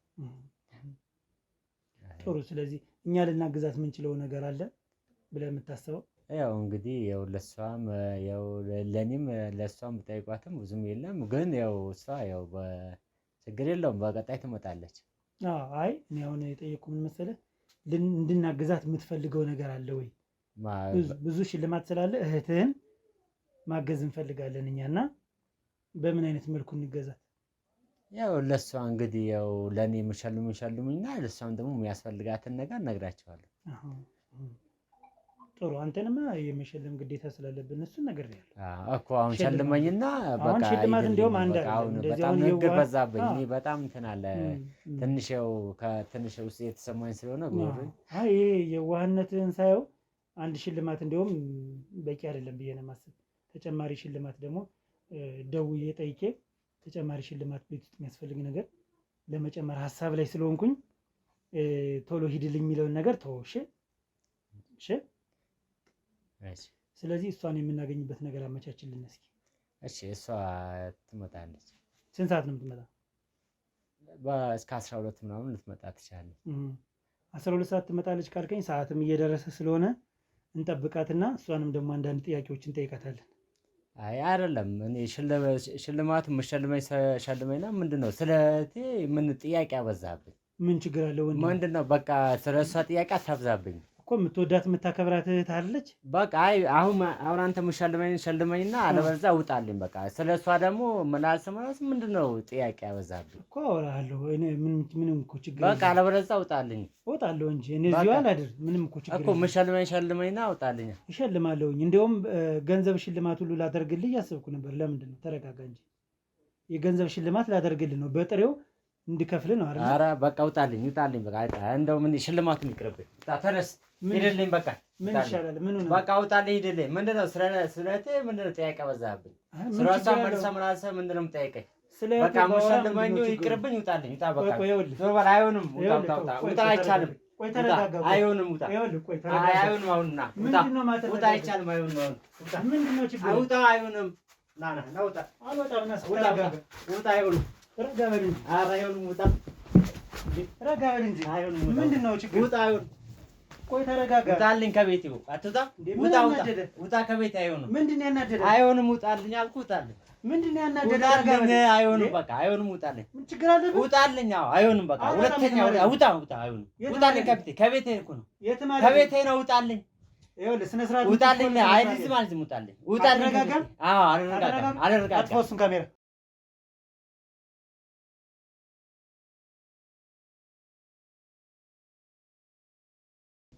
ጥሩ። ስለዚህ እኛ ልናግዛት የምንችለው ነገር አለ ብለህ የምታስበው? ያው እንግዲህ ያው ለሷም ያው ለኔም ለሷም ብጠይቋትም ብዙም የለም። ግን ያው እሷ ያው ችግር የለውም በቀጣይ ትመጣለች። እኔ አሁን የጠየቁ ምን መሰለህ እንድናግዛት የምትፈልገው ነገር አለ ወይ? ብዙ ሽልማት ስላለ እህትህን ማገዝ እንፈልጋለን እኛና በምን አይነት መልኩ እንገዛት? ያው ለሷ እንግዲህ ያው ለኔ የምሸልሙኝና ለሷም ደግሞ የሚያስፈልጋትን ነገር ነግራቸዋለሁ። ጥሩ አንተንማ የመሸለም ግዴታ ስላለብን እሱን ነግሬያለሁ እኮ አሁን ሸልመኝና በቃ አሁን ሽልማት እንደውም አንድ አሁን በጣም ነገር በዛብኝ። እኔ በጣም እንትን አለ ትንሽ ያው ከትንሽ ውስጥ የተሰማኝ ስለሆነ አይ የዋህነትህን ሳየው አንድ ሽልማት እንደውም በቂ አይደለም ብዬ ነው የማስብ። ተጨማሪ ሽልማት ደግሞ ደውዬ ጠይቄ ተጨማሪ ሽልማት ቤት ውስጥ የሚያስፈልግ ነገር ለመጨመር ሀሳብ ላይ ስለሆንኩኝ ቶሎ ሂድልኝ የሚለውን ነገር ተወው። እሺ ስለዚህ እሷን የምናገኝበት ነገር አመቻችልን እስኪ። እሺ እሷ ትመጣለች። ስንት ሰዓት ነው የምትመጣ? እስከ 12 ምናምን ልትመጣ ትችላለች። 12 ሰዓት ትመጣለች ካልከኝ ሰዓትም እየደረሰ ስለሆነ እንጠብቃትና እሷንም ደግሞ አንዳንድ ጥያቄዎችን እንጠይቃታለን። አይ አይደለም እኔ ሽልማቱ ሸልመኝና ምንድነው ስለቴ ምን ጥያቄ አበዛብኝ? ምን ችግር አለው ወንድም? ምንድነው በቃ ስለሷ ጥያቄ አታብዛብኝ እኮ የምትወዳት የምታከብራት እህት አለች። በቃ አይ አሁን አንተ ሸልመኝና አለበለዚያ ውጣልኝ። በቃ ስለሷ ደግሞ ምላስ ምንድነው ጥያቄ አበዛብኝ እኮ አወራለሁ። እኔ ምንም እኮ ችግር በቃ አለበለዚያ ውጣልኝ። እወጣለሁ እንጂ እኔ እዚሁ አላድር። ምንም እኮ ችግር እኮ ሸልመኝና ውጣልኝ። እሸልማለሁኝ። እንደውም ገንዘብ ሽልማት ሁሉ ላደርግልህ እያሰብኩ ነበር። ለምንድን ነው? ተረጋጋ እንጂ የገንዘብ ሽልማት ላደርግልህ ነው በጥሬው እንድከፍል ነው አይደል? ኧረ በቃ ውጣልኝ በቃ እንደው ምን ሽልማቱን ይቅርብኝ። ተነስ ሂድልኝ። በቃ ምን ይሻላል? ምን ነው? በቃ ውጣልኝ ሂድልኝ። ምንድነው ስለቴ ምንድነው ጥያቄ በዛብኝ? ስለሷ መልሰህ ምንድነው የምጠይቀኝ? በቃ መሸልመኙ ይቅርብኝ። ውጣልኝ ውጣ በቃ ዞር አይሆንም። ውጣ አይቻልም። ቆይ ተረጋጋ። አይሆንም ውጣ ቆይ ተረጋጋ። አይሆንም አሁን ና ውጣ አይቻልም። አይሆንም አሁን ምንድነው ችግር? ውጣ አይሆንም። ና ውጣ አልወጣም። ና ውጣ አይሆንም። ረጋ በል እንጂ። ኧረ አይሆንም ውጣ ረጋ በል እንጂ። አይሆንም ምንድነው ችግር? ውጣ አይሆንም። ቆይ ተረጋጋ። ውጣልኝ ከቤቴ አትውጣ። ውጣ ከቤቴ አይሆንም። ምንድነው ያናደደ? አይሆንም ውጣልኝ አልኩህ። ውጣልኝ። ምንድነው ያናደደ? አይሆንም በቃ አይሆንም። ውጣልኝ። ምን ችግር አለ? ውጣልኝ። አዎ አይሆንም በቃ ሁለተኛ ውጣ አይሆንም። ውጣልኝ ከቤቴ እኮ ነው ከቤቴ ነው። ውጣልኝ። ይኸውልህ ስነ ስርዓት ውጣልኝ። አይልዝ ማለት ውጣልኝ። ውጣልኝ። አዎ አልረጋጋም። አጥፋው እሱን ካሜራ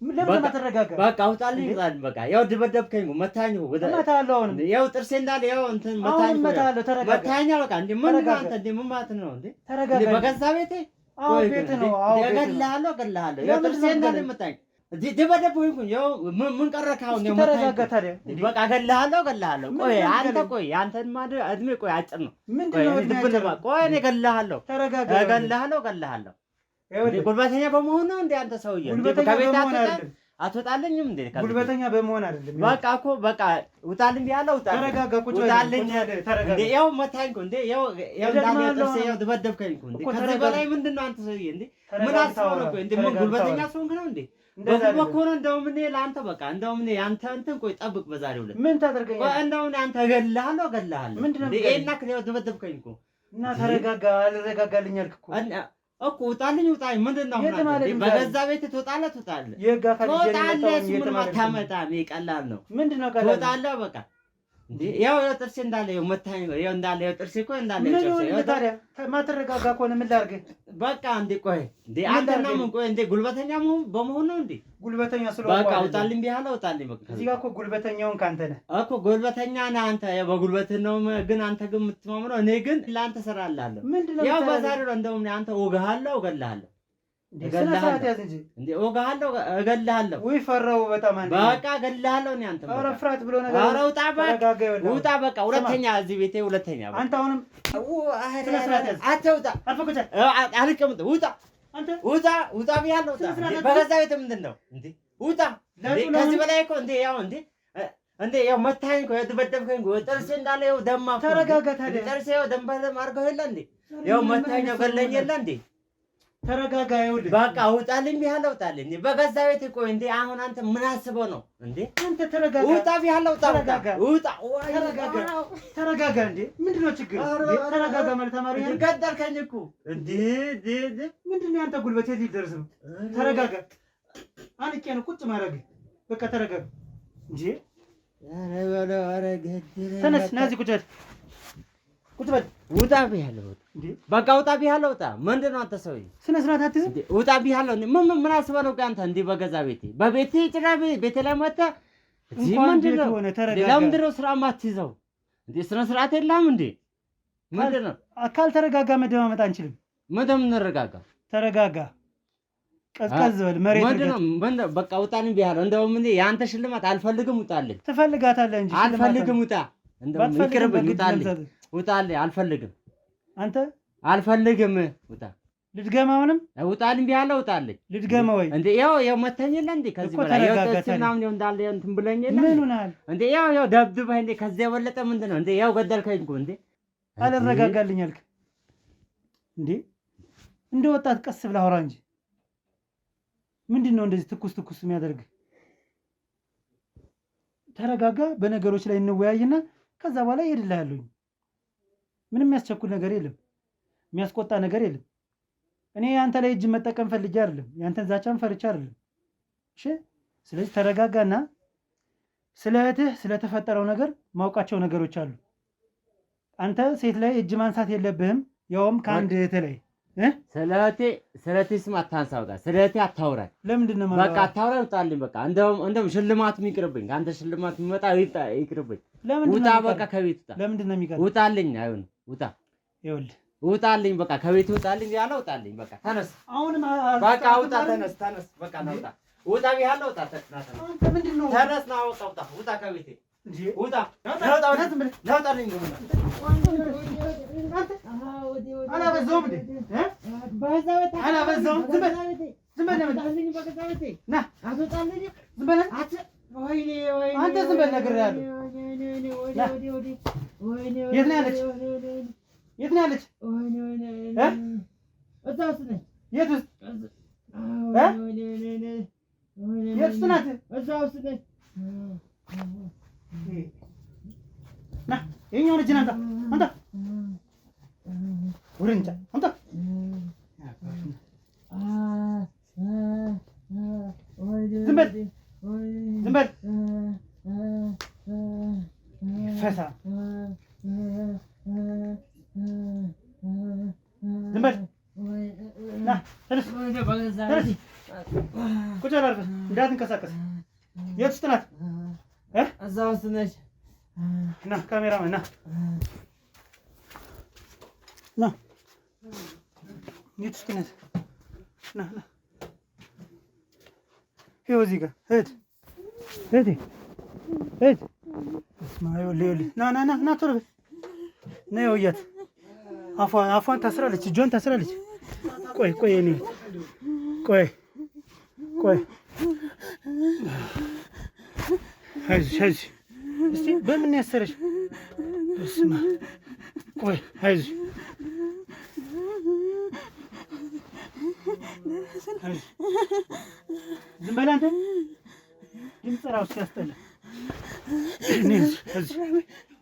ለምን ተረጋጋ? በቃ ውጣልኝ። በቃ ያው ደበደብከኝ መታኝ። እመታለሁ። አሁንም ያው ጥርሴ እንዳለ ያው እንትን መታኝ። እመታለሁ። ተረጋጋ። መታኝ በቃ እንዴ ምን ነው አንተ እንዴ ምን ማለት ነው እንዴ? ተረጋጋ። በገዛ ቤቴ አዎ ቤት ነው። አዎ እገድልሃለሁ። ያው ጥርሴ እንዳለ መታኝ። ደበደብኩኝ። ያው ምን ቀረካው ነው? ተረጋጋ። ታዲያ በቃ እገድልሃለሁ። ቆይ አንተ አንተን እድሜ ቆይ አጭር ነው። ቆይ እኔ እገድልሃለሁ። እገድልሃለሁ። ጉልበተኛ በመሆን ነው እንዴ አንተ ሰውዬ? ከቤት አትወጣልኝም እንዴ? ጉልበተኛ በመሆን አይደለም። በቃ እኮ በቃ ውጣልኝ ብያለሁ። ተረጋጋ። ቁጭ ውጣልኝ። ያው መታኝ እኮ እንዴ ያው እንዳለ ጥርሴ ያው ደበደብከኝ እኮ እንዴ። ከዚህ በላይ ምንድን ነው አንተ ሰውዬ እንዴ? ምን አስበው ነው እንዴ? ምን ጉልበተኛ ሰውንክ ነው እንዴ? በኮነ እንደውም እኔ ለአንተ በቃ እንደውም እኔ አንተ እንትን ቆይ ጠብቅ። በዛሬው ዕለት ምን ታደርገኛለህ? እንደውም አንተ እገድልሃለሁ። ምንድነው ይሄና ከለው ደበደብከኝ እኮ እና ተረጋጋ። አልረጋጋልኝ አልክ እኮ ውጣልኝ። ምንድን ነው በገዛ ቤት ትወጣለህ? ታመጣም ቀላል ነው። ምንድነው ትወጣለህ በቃ ያው ጥርሴ እንዳለ ያው መታኝ ያው እንዳለ ያው ጥርሴ እኮ እንዳለ ታዲያ ማትረጋጋ ከሆነ ምን ላድርግ? በቃ ቆይ አንተና ምን ቆይ ጉልበተኛ በመሆን ነው ጉልበተኛ ስለሆነ በቃ ውጣልኝ ቢያለው ውጣልኝ በቃ። እዚህ ጋር እኮ ጉልበተኛውን ካንተ ነህ እኮ ጉልበተኛ ነህ አንተ። ያው በጉልበትህ ነው ግን አንተ ግን የምትማምነው እኔ ግን ለአንተ እሰራልሃለሁ። ያው በዛሬው እንደውም አንተ እወጋሃለሁ እገልሃለሁ። እወጋሃለሁ እገልሃለሁ። ውይ ፈራሁ በጣም አንተ በቃ እገልሃለሁ። እኔ አንተ ኧረ ፍራት ብሎ ነገር ኧረ ውጣ በቃ ሁለተኛ እዚህ ቤቴ ሁለተኛ በቃ አንተ አሁንም አትውጣ። አልቀምጥ ውጣ አንተ ውጣ ብያለሁ። በገዛ ቤት ምንድን ነው እንዴ? ውጣ። ከዚህ በላይ እኮ እንዴ ያው ያው መታኝ እኮ ደበደብከኝ እኮ ጥርሴ እንዳለ ያው ደማ። ተረጋጋ። ታዲያ ጥርሴ ያው ደም በደም አድርገው የለ እንዴ? ያው መታኝ ነው ገለኝ የለ እንዴ? ተረጋጋ። ይኸውልህ በቃ ውጣልኝ ብያለሁ። ውጣልኝ በገዛ ቤት እኮ እንዴ። አሁን አንተ ምን አስበው ነው እንዴ? አንተ ተረጋጋ። ውጣ ብያለሁ። ውጣ። ተረጋጋ። እንዴ ምንድነው ችግር? ተረጋጋ ማለት ተማሪ ነህ። ገደልከኝ እኮ እንዴ። ምንድነው ያንተ ጉልበት የት ይደርስ ነው? ተረጋጋ። አንቄ ነው ቁጭ ማድረግ። በቃ ተረጋጋ እንጂ ተነስ ና እዚህ ቁጭ በል ቁጭ በል። ውጣ ብያለሁ። በቃ ውጣ ብያለሁ። ውጣ። ምንድን ነው አንተ ሰውዬ? ስነ ስርዓት አትይዝም? ውጣ ብያለሁ። ምን አስበህ ነው አንተ እንዲህ በገዛ ቤቴ በቤቴ ጭራ ቤቴ ላይ መተህ እዚህ ምንድን ነው? ለምንድን ነው ስራ የማትይዘው እንዴ? ስነ ስርዓት የለህም እንዴ? ምንድን ነው? ካልተረጋጋ መደማመጥ አንችልም። ምንድን ነው የምንረጋጋ? ተረጋጋ፣ ቀዝቀዝ በል። መሬት ምንድን ነው? በቃ ውጣልኝ ብያለሁ። እንደውም እኔ የአንተ ሽልማት አልፈልግም። ውጣልኝ። ትፈልጋታለህ እንጂ አልፈልግም። ውጣ። እንደውም ይቅርብኝ። ውጣልኝ፣ ውጣልኝ። አልፈልግም። አንተ አልፈልግም። ውጣ። ልድገማውንም ውጣልኝ ብያለሁ። ውጣልኝ። ልድገማ ወይ እንዴ? ያው መተኝ የለ እንዴ? ከዚህ በላይ ያው ተስናም ነው እንዳለ እንትን ብለኝ የለ ምን ሆነሃል እንዴ? ያው ደብድበህ እንዴ? ከዚህ የበለጠ ምንድን ነው እንዴ? ያው ገደልከኝ እኮ እንዴ? አልረጋጋልኝ አልክ እንዴ? እንደ ወጣት ቀስ ብለህ አውራ እንጂ ምንድን ነው እንደዚህ ትኩስ ትኩስ የሚያደርግ? ተረጋጋ። በነገሮች ላይ እንወያይና ከዛ በኋላ እሄድልሃለሁ። ምንም የሚያስቸኩል ነገር የለም፣ የሚያስቆጣ ነገር የለም። እኔ አንተ ላይ እጅ መጠቀም ፈልጌ አይደለም፣ ያንተን ዛቻም ፈርቻ አይደለም። እሺ፣ ስለዚህ ተረጋጋና ስለ እህትህ ስለተፈጠረው ነገር ማውቃቸው ነገሮች አሉ። አንተ ሴት ላይ እጅ ማንሳት የለብህም፣ ያውም ከአንድ እህትህ ላይ ስለ እህቴ ስም አታንሳው። ስለ እህቴ አታውራኝ። ለምንድን ነው በቃ አታውራኝ። ውጣልኝ። በቃ እንደውም ሽልማት ይቅርብኝ። ከአንተ ሽልማት የሚመጣ ይቅርብኝ። ውጣ። በቃ ከቤት ውጣ። ለምንድን ነው የሚቀር? ውጣልኝ። አይሆንም። ውጣ። ይኸውልህ ውጣልኝ። በቃ ከቤት ውጣልኝ ያለ ውጣልኝ። በቃ ተነስ። አሁንም በቃ ውጣ። ተነስ። በቃ ና ውጣ። ውጣ ብያለሁ። ውጣ። ምንድን ነው? ተነስ። ና ውጣ። ውጣ ከቤቴ ውጣ። ናውጣልኝ። አላበዛውም እንዴ? አላበዛውም። ዝም በል ዝም በል። ና ዝም በል አንተ ዝም በል። ነግሬሃለሁ። የት ነው ያለች? የት ነው ያለች? የት ውስጥ? የት ውስጥ ናት? ና የእኛውን እጅን አንተ ውርንጫ አንተ ዝም በል ዝም በል ፈሳ ዝም በል ና ተነስ ቁጭ በል አልፈህ እንዳትንቀሳቀስ የት ውስጥ ናት እዛ ውስጥ ነች ና ካሜራማን ና ና የት ውስጥ ናት ና ይኸው እዚህ ጋር እህቴ ይኸውልህ ና ቶሎ በል ና ይኸው እያት አፏን ታስራለች እጇን ታስራለች ቆይ እኔ ቆይ አይዞሽ እስቲ በምን ያሰረሽ እስማ ቆይ አይዞሽ ዝም በል አንተ ድምፅ እራሱ ሲያስጠላ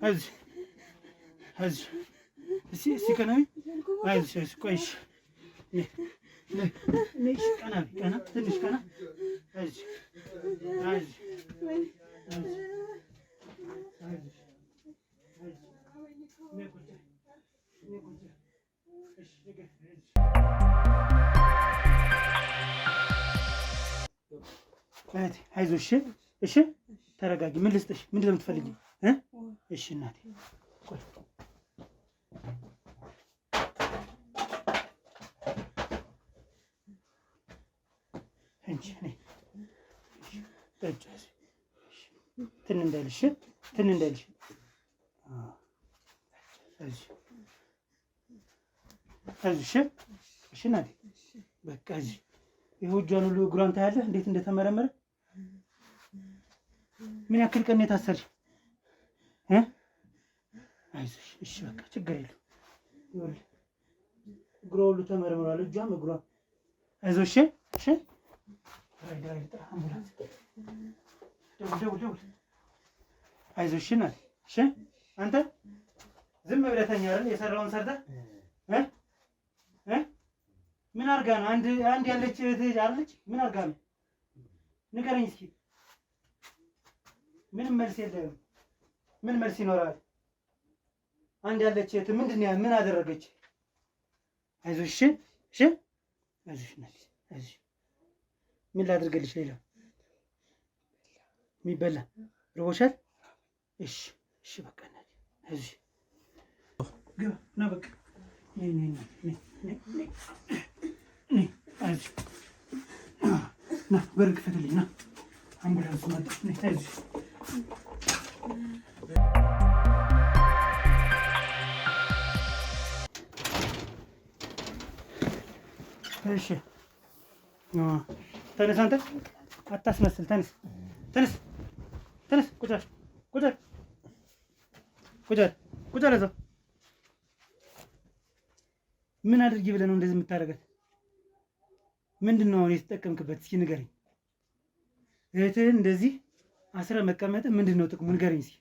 አይዞሽ እስቲ ቀና አይዞሽ ቆይ ቀና ትንሽ ቀና አይዞሽ አይዞሽ እሺ ተረጋጊ ምን ልስጥሽ ምንድን ነው የምትፈልጊው እሺ እናቴ ቆይ ትን እንዳይልሽ አይዞሽ እሺ እናቴ በቃ እዚህ ይኸው እጇን ሁሉ እግሯን ታያለህ እንዴት እንደተመረመረ ምን ያክል ቀን ነው የታሰርሽ አይዞሽ እሺ በቃ ችግር የለም ይኸውልህ እግሯ ሁሉ ተመርምሯል እጇም እግሯም አይዞሽ እሺ ደውል አይዞሽ እናቴ እሺ አንተ ዝም ብለህ ተኛ አይደል የሰራውን ሰርተህ ምን አድርጋ ነው አንድ ያለች እህት አለች ምን አድርጋ ነው ንገረኝ እስኪ ምንም መልስ የለም። ምን መልስ ይኖራል? አንድ ያለች እህት ምንድን ነው ምን አደረገች? አይዞሽ እሺ አይዞሽ ነሽ አይዞሽ። ምን ላድርግልሽ? ሌላ የሚበላ ርቦሻል? እሺ እሺ በቃ ነኝ። አይዞሽ ግባ ና በቃ ነይ ነይ ነይ ነይ ነይ አይዞሽ ና በር ክፈትልኝ ና አምቡላንስ መጣ ነይ አይዞሽ እሺ ተነስ አንተ አታስመስል ተነስ ተነስ ተነስ ቁጭ ቁጭ ቁጭ ቁጭ ለዛ ምን አድርጊ ብለህ ነው እንደዚህ የምታደርጋት? ምንድን ነው አሁን የተጠቀምክበት? እስኪ ንገረኝ። እህትህን እንደዚህ አስረ መቀመጥ ምንድን ነው ጥቅሙ? ንገረኝ እስኪ።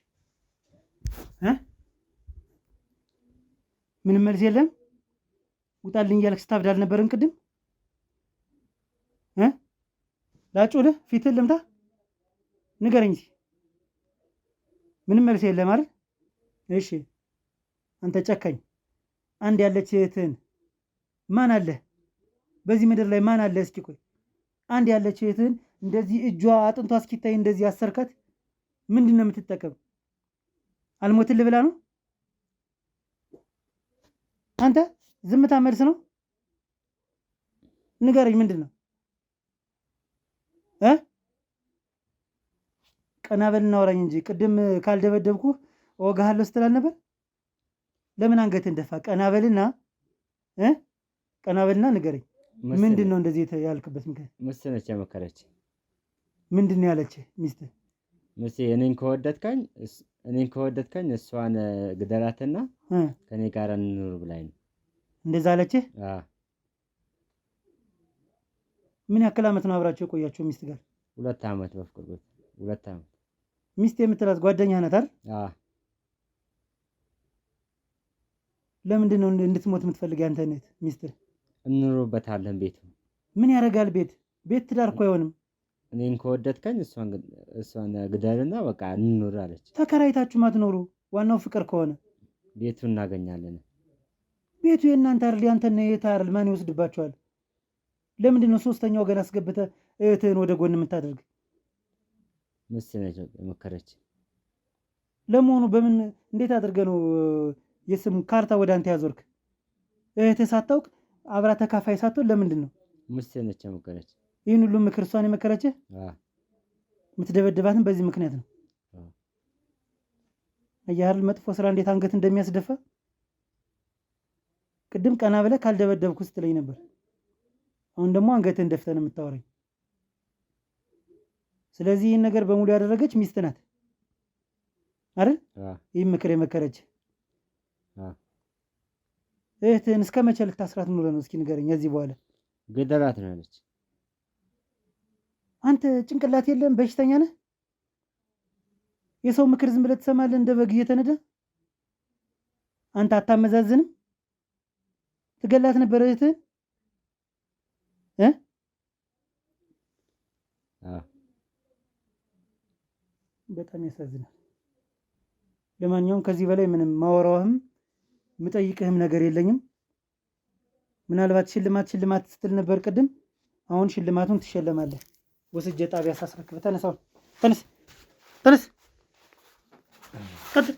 ምንም መልስ የለም? ውጣልኝ እያልክ ስታብድ አልነበረም ቅድም? ላጩልህ ፊትህን ልምታ? ንገረኝ እስኪ። ምንም መልስ የለም አይደል? እሺ አንተ ጨካኝ፣ አንድ ያለች እህትህን ማን አለ በዚህ ምድር ላይ ማን አለ? እስኪ ቆይ አንድ ያለች እህትህን እንደዚህ እጇ አጥንቷ እስኪታይ እንደዚህ አሰርካት። ምንድን ነው የምትጠቀም? አልሞትልህ ብላ ነው? አንተ ዝምታ መልስ ነው? ንገረኝ ምንድን ነው? ቀና በል እናወራኝ እንጂ ቅድም ካልደበደብኩ እወጋሃለሁ ስትል አልነበር? ለምን አንገትህን ደፋ? ቀና በልና ቀና በልና ንገረኝ። ምንድን ነው እንደዚህ ያልክበት ምክንያት? ሚስትህ ነች የመከረች። ምንድን ነው ያለች ሚስትህ? ሚስትህ እኔን ከወደድከኝ እሷን ግደላትና ከኔ ጋር እንኑር ብላኝ ነው። እንደዛ አለችህ? ምን ያክል ዓመት ነው አብራችሁ የቆያችሁ ሚስት ጋር? 2 ዓመት በፍቅር ቤት 2 ዓመት። ሚስት የምትላት ጓደኛህ ናት አይደል? ለምንድን ነው እንድትሞት የምትፈልግ ያንተ እህት ሚስትህ? እንኖርበታለን ቤቱ። ምን ያደርጋል ቤት ትዳር እኮ አይሆንም። እኔን ከወደድከኝ እሷን ግደልና በቃ እንኖር አለች። ተከራይታችሁ ማትኖሩ ዋናው ፍቅር ከሆነ ቤቱ እናገኛለን። ቤቱ የእናንተ አይደል ያንተና የእህትህ አይደል? ማን ይወስድባችኋል? ለምንድን ነው ሶስተኛ ወገን አስገብተህ እህትህን ወደ ጎን የምታደርግ? ሚስትህ ነች የመከረች። ለመሆኑ እንዴት አድርገህ ነው የስም ካርታ ወደ አንተ ያዞርክ? እህትህ ሳታውቅ አብራ ተካፋይ ሳትሆን ለምንድን ነው? ሚስትህ ነች የመከረች። ይህን ሁሉ ምክር እሷን የመከረችህ? የምትደበድባትም በዚህ ምክንያት ነው። አየህ አይደል መጥፎ ስራ እንዴት አንገት እንደሚያስደፋ። ቅድም ቀና ብለህ ካልደበደብኩ ስትለኝ ነበር። አሁን ደግሞ አንገትህን ደፍተህ ነው የምታወራኝ። ስለዚህ ይህን ነገር በሙሉ ያደረገች ሚስት ናት አይደል? ይህን ምክር የመከረች እህትህን እስከ መቼ ልታስራት ኑረህ ነው? እስኪ ንገረኝ። ከዚህ በኋላ ግደላት ነው ያለች። አንተ ጭንቅላት የለም? በሽተኛ ነህ? የሰው ምክር ዝም ብለህ ትሰማለህ እንደ በግ እየተነዳ? አንተ አታመዛዝንም? ትገላት ነበር እህትህን? በጣም ያሳዝናል። ለማንኛውም ከዚህ በላይ ምንም ማወራውህም ምጠይቅህም ነገር የለኝም። ምናልባት ሽልማት ስትል ነበር ቅድም። አሁን ሽልማቱን ትሸለማለህ። ወስጄ ጣቢያ ሳስረክብ። ተነስ ቀጥል።